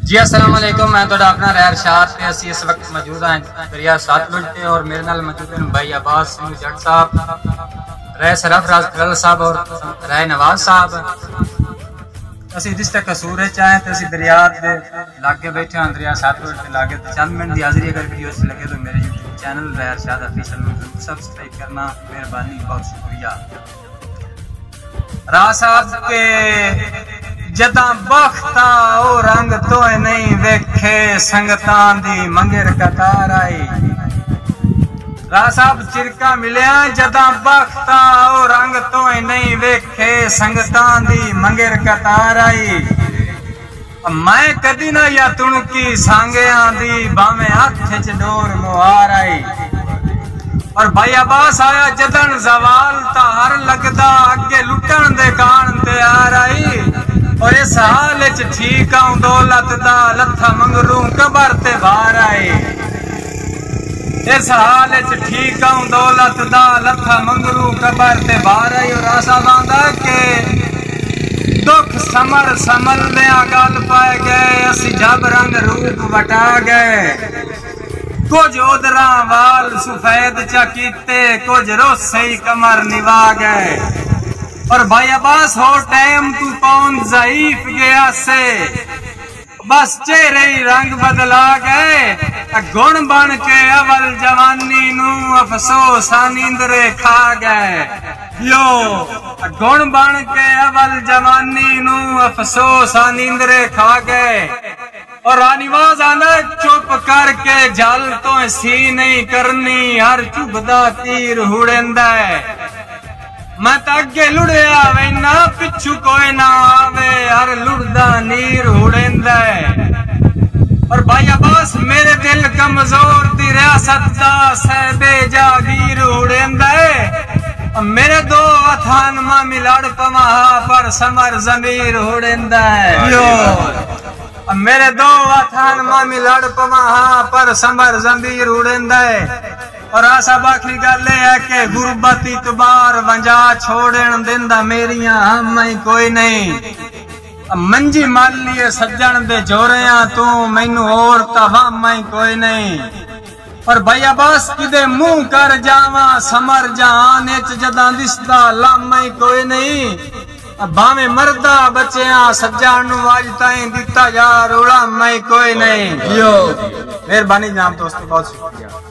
जी अस्सलाम वालेकुम, मैं तो अपना रैर शाद पे असी इस वक्त मौजूद हैं दरिया सतलुज पे और मेरे नाल मौजूद हैं भाई अब्बास सिंह जट साहब, राय सरफराज खलल साहब और राय नवाज साहब। असी जिस तक कसूर है चाहे तो असी दरिया दे लागे बैठे हैं, दरिया सतलुज के लागे। तो चंद मिनट की हाजिरी अगर वीडियो अच्छी लगे तो मेरे यूट्यूब चैनल रैर शाद ऑफिशियल में जरूर सब्सक्राइब करना, मेहरबानी, बहुत शुक्रिया। राह साहब के जदा बख्ता ओ रंग तो नहीं वेखे संगतां दी मंगिर कतार आई। राह साहब चिरका मिलिया जदा बख्ता ओ रंग तो नहीं वेखे संगतां दी मंगिर कतार आई। मैं कदी ना या तुणकी सांगिया दी बामे हाथ च डोर मुहार आई। और भाई अब्बास आया जदन जवाल ता हर लगदा अगे लुटन दे कान तैयार आई। और इस हाल च ठीक आऊं दौलत दा लथा मंगरू कबर ते बाहर आए। इस हाल च ठीक आऊं दौलत दा लथा मंगरू कबर ते बाहर आई। और आसा बांदा के दुख समर समलदिया गल पाए गए, असी जब रंग रूप वटा गए। कुछ उदरा वाल सफेद चा कीते, कुछ रोसे ही कमर निभा गए। और भाई अब्बास हो टाइम तू कौन ज़ईफ गया से, बस चेहरे ही रंग बदला गए। गुण बन के अवल जवानी नू अफसोस नींदरे खा गए। यो गुण बन के अवल जवानी नू अफसोस नींदरे खा गए। और रानीवाज आंदा चुप करके जल तो सी नहीं करनी, हर चुभदा तीर हुड़ेंदा है। मैं तो अगे लुड़िया वैना पिछू कोई ना आवे, हर लुड़दा नीर हुड़ेंदा है। और भाई अब्बास मेरे दिल कमजोर दी रियासत दा सहबे जागीर हुड़ेंदा है। मेरे दो अथान मा मिलड़ पमाहा पर समर जमीर हुड़ेंदा है। यो मेरे दो अथान मा मिलड़ पमाहा पर समर जमीर हुड़ेंदा है। और आशा बाखी गल है कि गुरबत इतबार वंजा छोड़न दिंदा मेरिया हम कोई नहीं। मंजी मान लिए सज्जन दे जोरिया तू मैनू और तवाम कोई नहीं। और भाई अब्बास किदे मुंह कर जावा समर जान च जदा दिसदा लाम कोई नहीं। भावे मरदा बच्चिया सज्जन नू आज ताईं दिता यार उड़ा कोई नहीं। यो मेहरबानी जनाब दोस्तों, बहुत शुक्रिया।